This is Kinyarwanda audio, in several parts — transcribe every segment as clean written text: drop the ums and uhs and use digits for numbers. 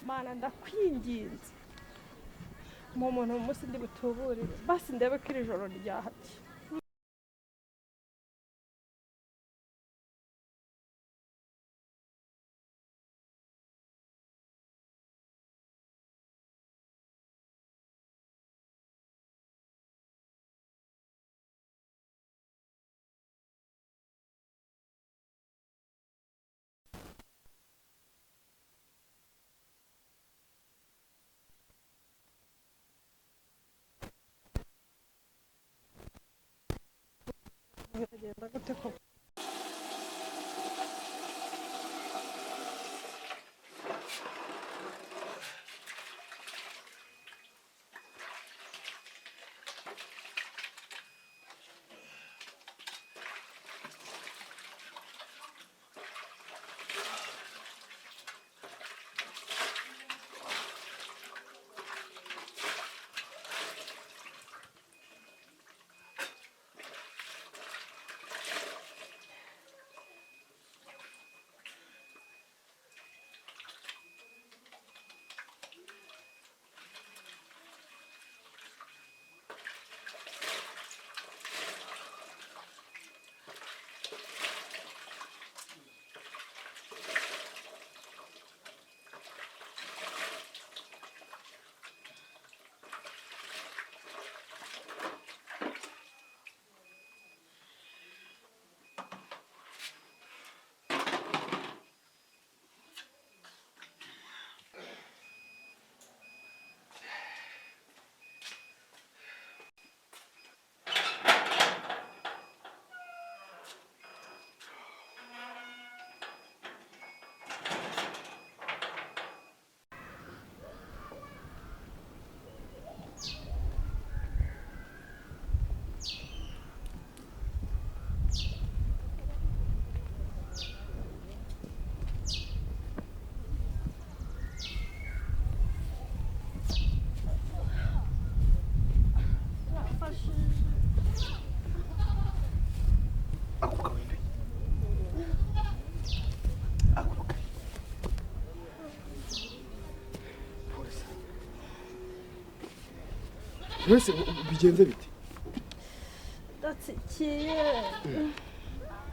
mana ndakwinginze mu muntu umunsi ndi butuburire basi ndebe ko iri joro ryahati biragenda gute koko Mbese bigenze bite? ndatsikiye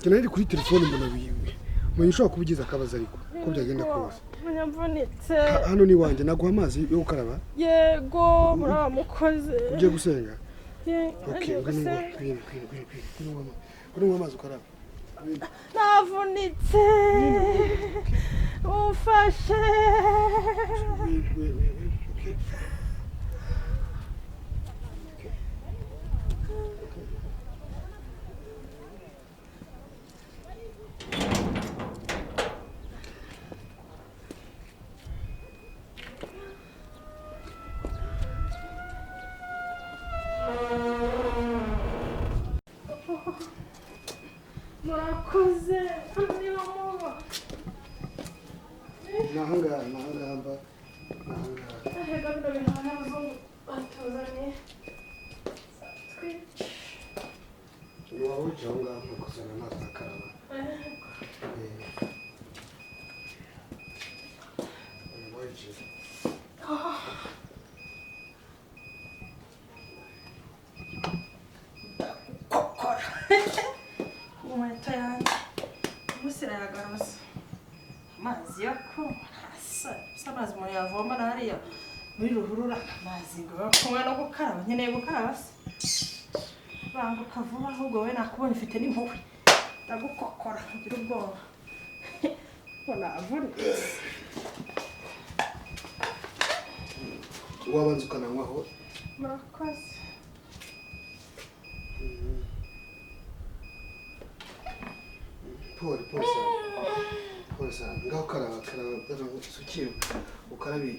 Cyane ari kuri telefone mbona wiwe. Mwenye ushobora kubigiza akabaza ariko ko byagenda kose. munyamvunitse Hano ni wanje naguha amazi yo gukaraba. yego muramukoze Ugiye gusenga? Okay, ngwino amazi ukaraba. navunitse umfashe murakoze niba muba Nahanga mba. ahega bino bintu n'abazungu batuzaniye Ni wowe uje aho ngaho kuzana amazi akaraba. kokora inkweto yanjye umunsi irayagaruza amazi yo kunywa asa amazi umuntu yavoma na hariya muri ruhurura amazi ngo kunywa no gukaraba nkeneye gukaraba se banguka vuba ahubwo wowe nakubonye ufite n'impuhwe ndagukokora ngira ubwoba ngo navunitse Wabanza ukananywaho. murakoze Pole sana. Ngaho karaba sukira ukarabi.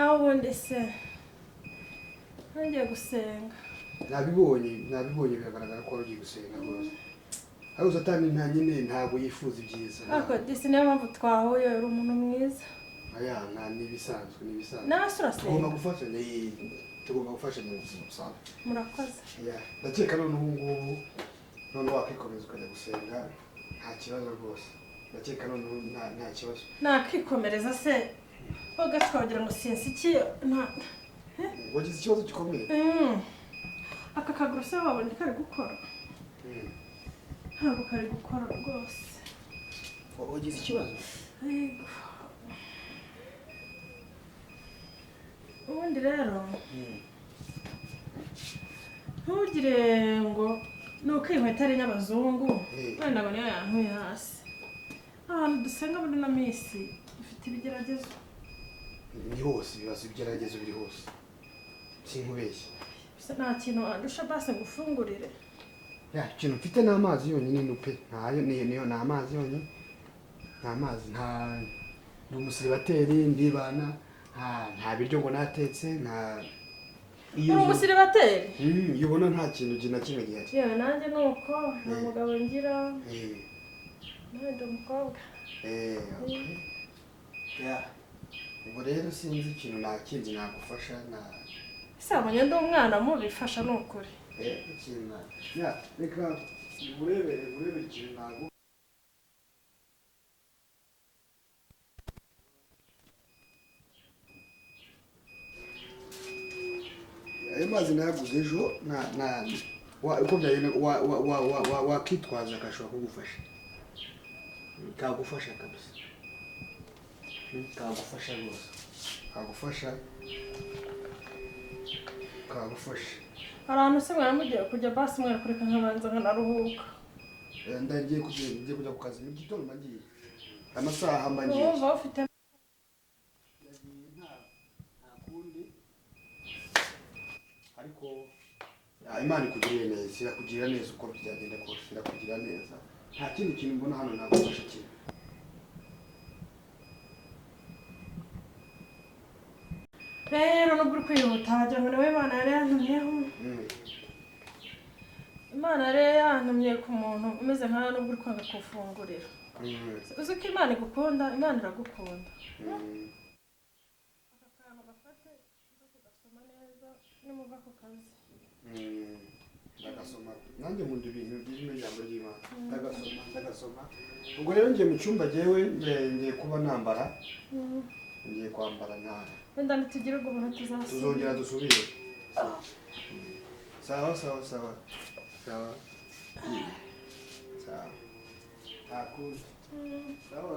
nawe ubundi se ngiye gusenga. nabibonye biragaragara ko wari ugiye gusenga rwose. ariko satani nta nyine ntabwo yifuza ibyiza. ariko disi niyo mpamvu twahuye, uri umuntu mwiza. aya n'ibisanzwe nawe se urasenga? tugomba gufashanya mu buzima busanzwe. murakoze. ndakeka none ubu ngubu none wakikomeza ukajya gusenga nta kibazo rwose. ndakeka none nta kibazo. nakikomereza se ugaca wagira ngo sinsikiye wagize ikibazo gikomeye. aka kaguru se wabonye kari gukora? ntabwo kari gukora rwose. wagize ikibazo? yego. ubundi rero ntugire ngo ni uko inkweto ari ny'abazungu wenda ngo niyo yantuye hasi. ahantu dusenga muri ino minsi dufite ibigeragezo. ni hose ibibazo ibigeragezo biri hose sinkubeshye. bisa nta kintu wandusha basi ngo ufungurire. ikintu mfite ni amazi yonyine nupe ntayo niyo ni amazi yonyine. nta mazi ndi umusiribateri ndibana nta biryo ngo natetse uri umusiribateri? iyo ubona nta kintu na kimwe gihari. yewe nanjye ni uko nta mugabo ngira nawe ndi umukobwa. ubwo rero sinzi ikintu nakindi nagufasha ese wabonye ndi umwana mubifasha ni ukuri. ikintu reka urebere ikintu ntabwo ayo mazi nayaguze ejo uko byagenda wakitwaza agashobora kugufasha. kagufasha kabisa. kagufasha rwose. kagufasha. hari ahantu se mwaramugiye kujya basi mwarakureka nkabanza nkanaruhuka. ngiye kujya ku kazi mu gitondo nagiye amasaha mba ngiye. wumva ufite nta kundi ariko Imana ikugirire neza, irakugirira neza uko byagenda kose, irakugirira neza. Nta kindi kintu mbona hano nagufasha kimwe. rero nubwo uri kwihuta wagira ngo nawe Imana yari yantumyeho. Imana yari yantumye ku muntu umeze nkawe nubwo uri kwanga kufungurira. uzi ko Imana igukunda, Imana iragukunda. aka kantu gafate uza kugasoma neza nimuva ku kazi. ndagasoma nanjye nkunda ibintu birimo ijambo ry'Imana. ndagasoma ubwo rero ngiye mu cyumba jyewe ngiye kuba nambara. ngiye kwambara ntara wenda ntitugire ubwo buntu tuzongera dusubire. sawa nta kundi. sawa.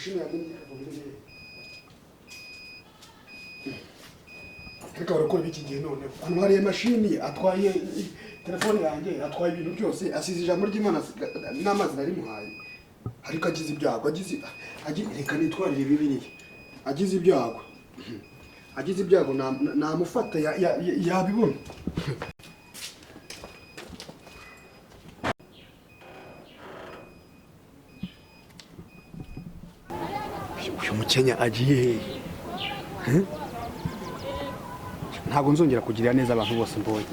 mashini yamenye kavuga reka barakora iki gihe none hano hari mashini atwaye telefone yanjye atwaye ibintu byose asize ijambo ry'Imana n'amazi nari muhaye ariko agize ibyago reka nitwarire Bibiliya agize ibyago namufata yabibona uyu mukenya agiye ntabwo nzongera kugirira neza abantu bose mbonye